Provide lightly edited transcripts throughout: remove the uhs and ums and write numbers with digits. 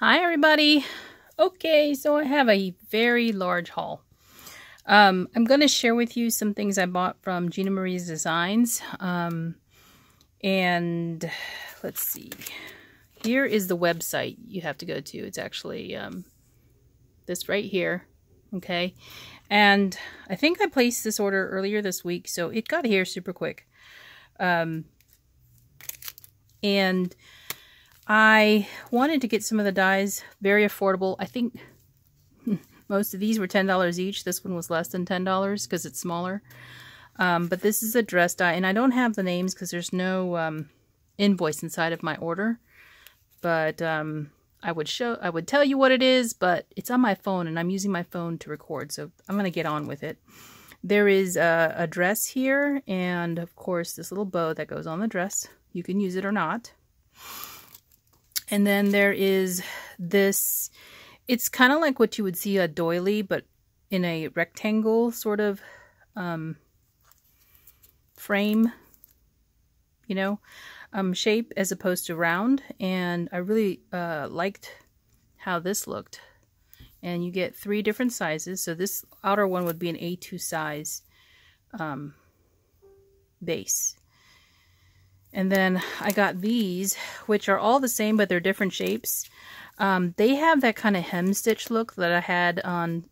Hi everybody. Okay, so I have a very large haul. I'm going to share with you some things I bought from Gina Marie's Designs. And let's see. Here is the website you have to go to. It's actually this right here. Okay. And I think I placed this order earlier this week, so it got here super quick. And I wanted to get some of the dies very affordable. I think most of these were $10 each. This one was less than $10 because it's smaller. But this is a dress die, and I don't have the names because there's no invoice inside of my order. But I would tell you what it is, but it's on my phone, and I'm using my phone to record, so I'm going to get on with it. There is a dress here, and of course this little bow that goes on the dress. You can use it or not. And then there is this, it's kind of like what you would see a doily, but in a rectangle sort of frame, you know, shape as opposed to round. And I really liked how this looked. And you get 3 different sizes. So this outer one would be an A2 size base. And then I got these, which are all the same, but they're different shapes. They have that kind of hem stitch look that I had on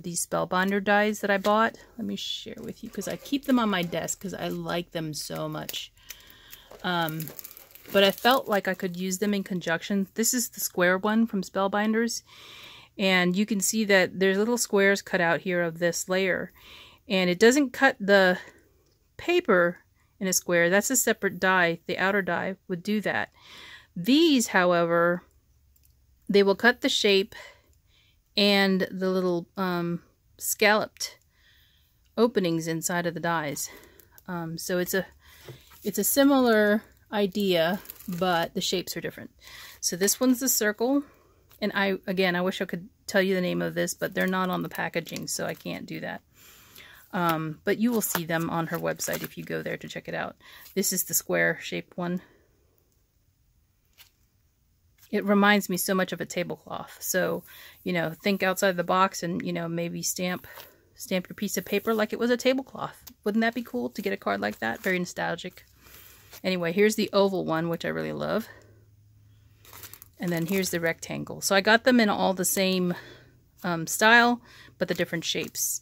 these Spellbinder dies that I bought. Let me share with you because I keep them on my desk because I like them so much. But I felt like I could use them in conjunction. This is the square one from Spellbinders. And you can see that there's little squares cut out here of this layer. And it doesn't cut the paper in a square. That's a separate die. The outer die would do that. These, however, they will cut the shape and the little scalloped openings inside of the dies. So it's a similar idea, but the shapes are different. So this one's the circle, and I wish I could tell you the name of this, but they're not on the packaging, so I can't do that. But you will see them on her website if you go there to check it out. This is the square shaped one. It reminds me so much of a tablecloth. So, you know, think outside the box and, you know, maybe stamp your piece of paper like it was a tablecloth. Wouldn't that be cool to get a card like that? Very nostalgic. Anyway, here's the oval one, which I really love. And then here's the rectangle. So I got them in all the same style, but the different shapes.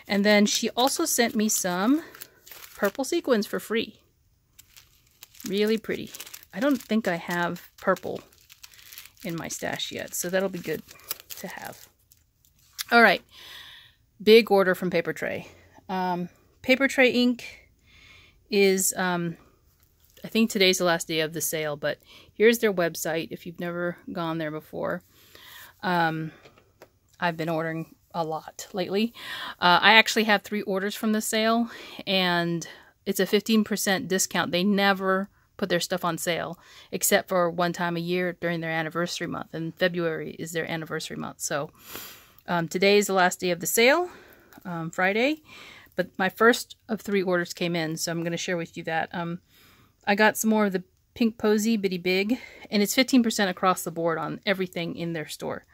And then she also sent me some purple sequins for free. Really pretty. I don't think I have purple in my stash yet, so that'll be good to have. All right. Big order from Paper Tray. Paper Tray ink is, I think today's the last day of the sale, but here's their website if you've never gone there before. I've been ordering a lot lately. I actually have 3 orders from the sale, and it's a 15% discount. They never put their stuff on sale except for one time a year during their anniversary month, and February is their anniversary month. So today is the last day of the sale, Friday, but my first of 3 orders came in, so I'm going to share with you that. I got some more of the Pink Posy Bitty Big, and it's 15% across the board on everything in their store.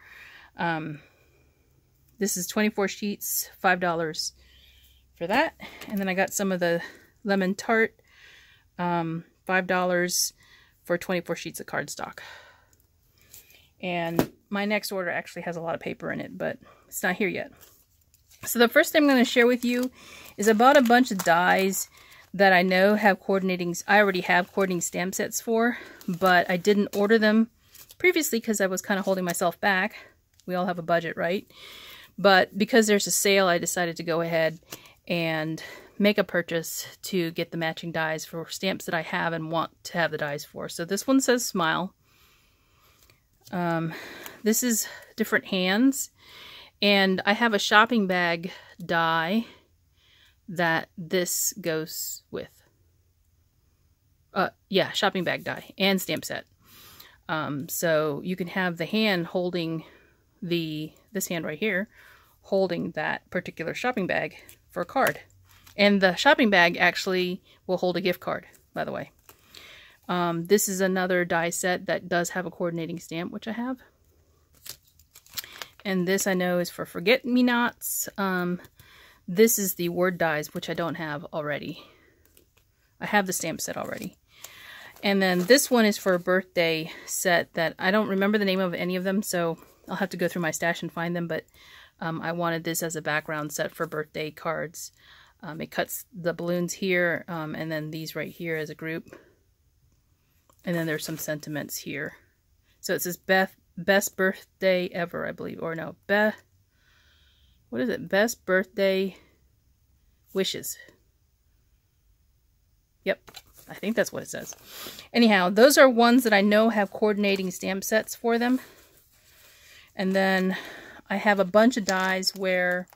This is 24 sheets, $5 for that. And then I got some of the Lemon Tart, $5 for 24 sheets of cardstock. And my next order actually has a lot of paper in it, but it's not here yet. So the first thing I'm going to share with you is I bought a bunch of dies that I know have coordinating, I already have coordinating stamp sets for, but I didn't order them previously because I was kind of holding myself back. We all have a budget, right? But because there's a sale, I decided to go ahead and make a purchase to get the matching dies for stamps that I have and want to have the dies for. So this one says Smile. This is different hands. And I have a shopping bag die that this goes with. Yeah, shopping bag die and stamp set. So you can have the hand holding this hand right here holding that particular shopping bag for a card. And the shopping bag actually will hold a gift card, by the way. This is another die set that does have a coordinating stamp, which I have. And this I know is for Forget-Me-Nots. This is the word dies, which I don't have already. I have the stamp set already. And then this one is for a birthday set that I don't remember the name of any of them, so I'll have to go through my stash and find them, but I wanted this as a background set for birthday cards. It cuts the balloons here, and then these right here as a group. And then there's some sentiments here. So it says best birthday ever, I believe. Or no, what is it? Best birthday wishes. Yep, I think that's what it says. Anyhow, those are ones that I know have coordinating stamp sets for them. And then I have a bunch of dies where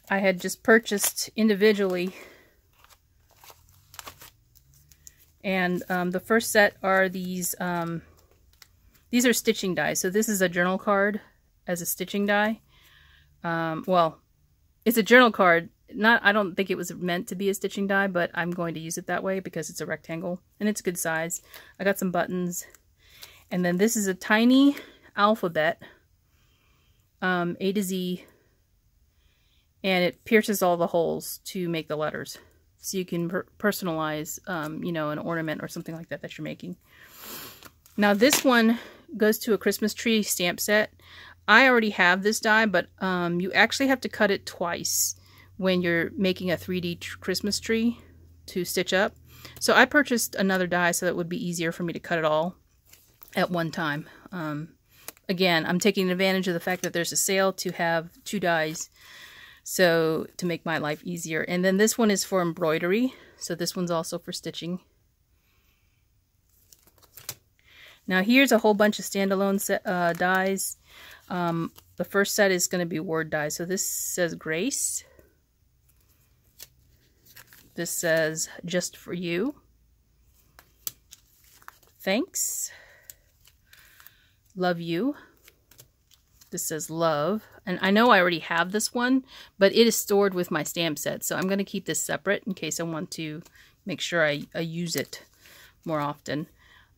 I had just purchased individually. And the first set are these are stitching dies. So this is a journal card as a stitching die. Well, it's a journal card. I don't think it was meant to be a stitching die, but I'm going to use it that way because it's a rectangle and it's a good size. I got some buttons. And then this is a tiny alphabet, A to Z, and it pierces all the holes to make the letters. So you can personalize, you know, an ornament or something like that that you're making. Now this one goes to a Christmas tree stamp set. I already have this die, but you actually have to cut it twice when you're making a 3D Christmas tree to stitch up. So I purchased another die so that it would be easier for me to cut it all at one time. Again, I'm taking advantage of the fact that there's a sale to have 2 dies, so to make my life easier. And then this one is for embroidery, so this one's also for stitching. Now here's a whole bunch of standalone dies. The first set is going to be word dies. So this says Grace. This says Just For You. Thanks. Love You. This says Love. And I know I already have this one, but it is stored with my stamp set. So I'm going to keep this separate in case I want to make sure I use it more often.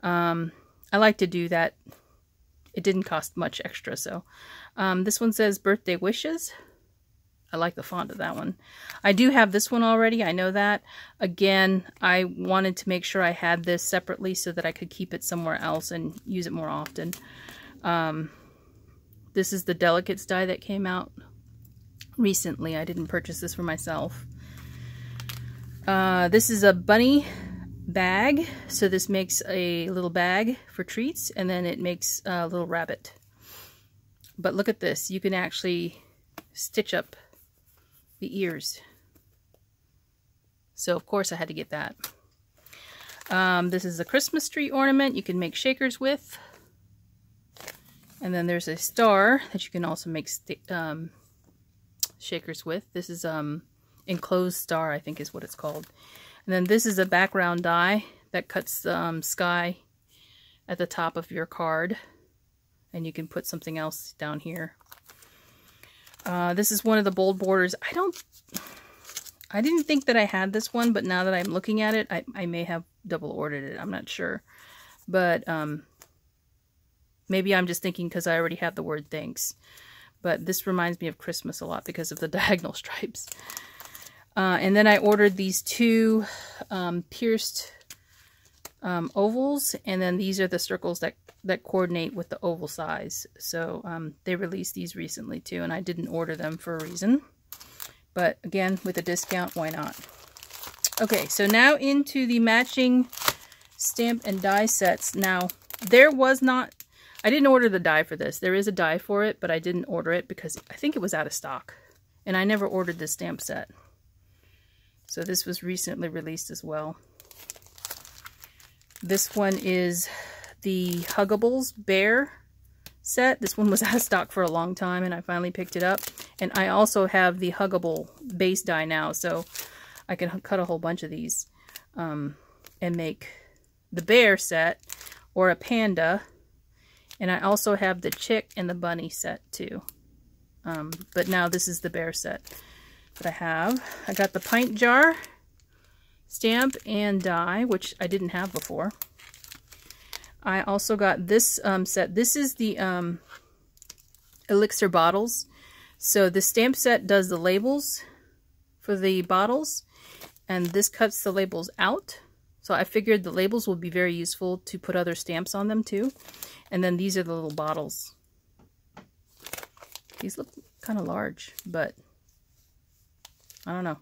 I like to do that. It didn't cost much extra, so. This one says Birthday Wishes. I like the font of that one. I do have this one already, I know that. Again, I wanted to make sure I had this separately so that I could keep it somewhere else and use it more often. This is the Delicates die that came out recently. I didn't purchase this for myself. This is a bunny bag. So this makes a little bag for treats, and then it makes a little rabbit. But look at this. You can actually stitch up the ears. So of course I had to get that. This is a Christmas tree ornament you can make shakers with. And then there's a star that you can also make shakers with. This is enclosed star, I think is what it's called. And then this is a background die that cuts sky at the top of your card. And you can put something else down here. This is one of the bold borders. I didn't think that I had this one, but now that I'm looking at it, I may have double ordered it. I'm not sure. But maybe I'm just thinking because I already have the word thanks. But this reminds me of Christmas a lot because of the diagonal stripes. And then I ordered these 2 pierced ovals, and then these are the circles that coordinate with the oval size. So they released these recently too, and I didn't order them for a reason. But again, with a discount, why not? Okay, so now into the matching stamp and die sets. Now, I didn't order the die for this. There is a die for it, but I didn't order it because I think it was out of stock. And I never ordered this stamp set. So this was recently released as well. This one is the Huggables Bear set. This one was out of stock for a long time, and I finally picked it up. And I also have the Huggable base die now, so I can cut a whole bunch of these and make the bear set or a panda. And I also have the chick and the bunny set too. But now this is the bear set that I have. I got the pint jar stamp and die, which I didn't have before. I also got this set. This is the Elixir bottles. So the stamp set does the labels for the bottles, and this cuts the labels out. So I figured the labels would be very useful to put other stamps on them too. And then these are the little bottles. These look kind of large, but I don't know.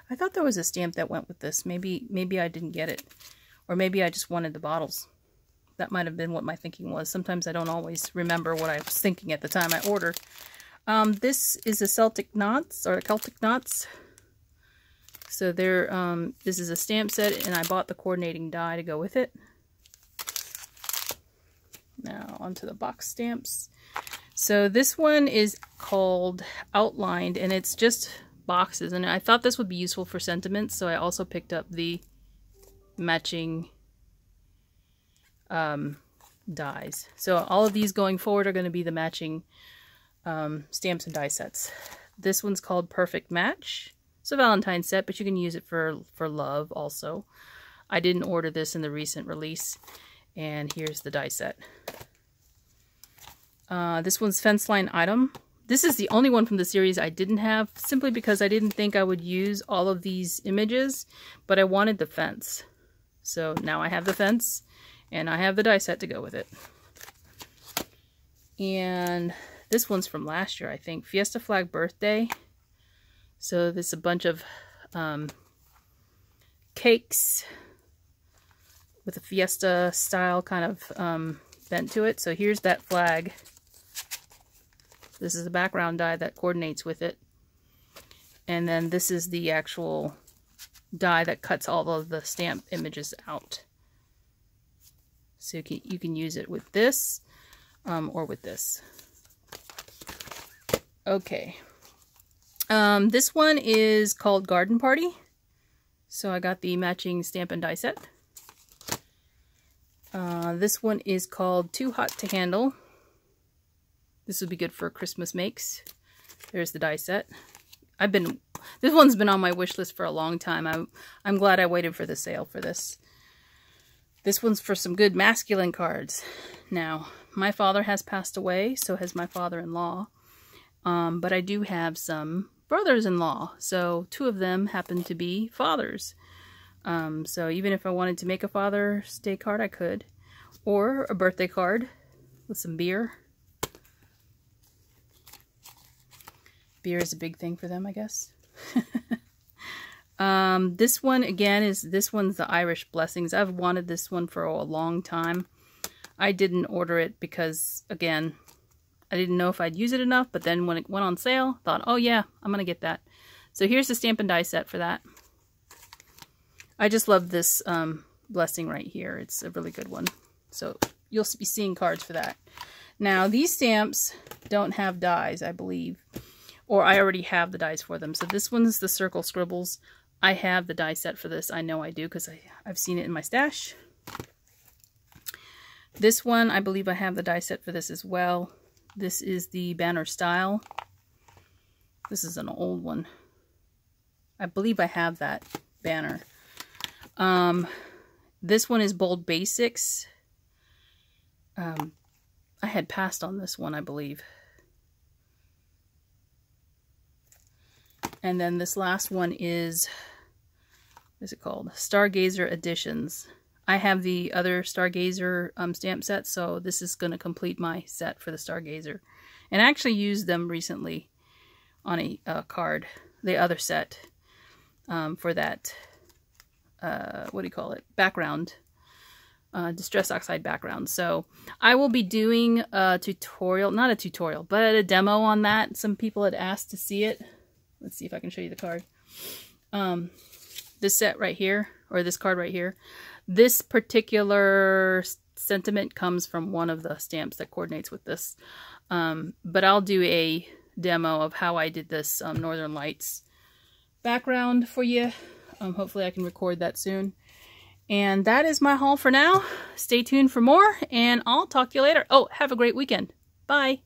I thought there was a stamp that went with this. Maybe I didn't get it. Or maybe I just wanted the bottles. That might have been what my thinking was. Sometimes I don't always remember what I was thinking at the time I ordered. This is a Celtic Knots, or Celtic Knots. So this is a stamp set, and I bought the coordinating die to go with it. Now onto the box stamps. So this one is called Outlined, and it's just boxes. And I thought this would be useful for sentiments, so I also picked up the matching dies. So all of these going forward are going to be the matching stamps and die sets. This one's called Perfect Match. It's a Valentine's set, but you can use it for love also. I didn't order this in the recent release. And here's the die set. This one's Fence Line Item. This is the only one from the series I didn't have, simply because I didn't think I would use all of these images, but I wanted the fence. So now I have the fence, and I have the die set to go with it. And this one's from last year, I think. Fiesta Flag Birthday. So there's a bunch of cakes with a fiesta style kind of bent to it. So here's that flag. This is the background die that coordinates with it. And then this is the actual die that cuts all of the stamp images out. So you can use it with this or with this. Okay. This one is called Garden Party. So I got the matching stamp and die set. This one is called Too Hot to Handle. This would be good for Christmas makes. There's the die set. This one's been on my wish list for a long time. I'm glad I waited for the sale for this. This one's for some good masculine cards. Now, my father has passed away, so has my father-in-law. But I do have some brothers-in-law, so 2 of them happen to be fathers. So even if I wanted to make a Father's Day card, I could. Or a birthday card with some beer. Beer is a big thing for them, I guess. This one, again, this one's the Irish Blessings. I've wanted this one for a long time. I didn't order it because, again, I didn't know if I'd use it enough, but then when it went on sale, thought, oh yeah, I'm going to get that. So here's the stamp and die set for that. I just love this blessing right here. It's a really good one. So you'll be seeing cards for that. Now, these stamps don't have dies, I believe. Or I already have the dies for them. So this one's the Circle Scribbles. I have the die set for this. I know I do because I've seen it in my stash. This one, I believe I have the die set for this as well. This is the Banner Style. This is an old one. I believe I have that banner. This one is Bold Basics. I had passed on this one, I believe. And then this last one is, what is it called? Stargazer Editions. I have the other Stargazer stamp set, so this is going to complete my set for the Stargazer. And I actually used them recently on a card, the other set, for that, what do you call it? Background. Distress Oxide background. So I will be doing a tutorial, not a tutorial, but a demo on that. Some people had asked to see it. Let's see if I can show you the card. This set right here, or this card right here, this particular sentiment comes from one of the stamps that coordinates with this. But I'll do a demo of how I did this Northern Lights background for you. Hopefully I can record that soon. And that is my haul for now. Stay tuned for more, and I'll talk to you later. Oh, have a great weekend. Bye.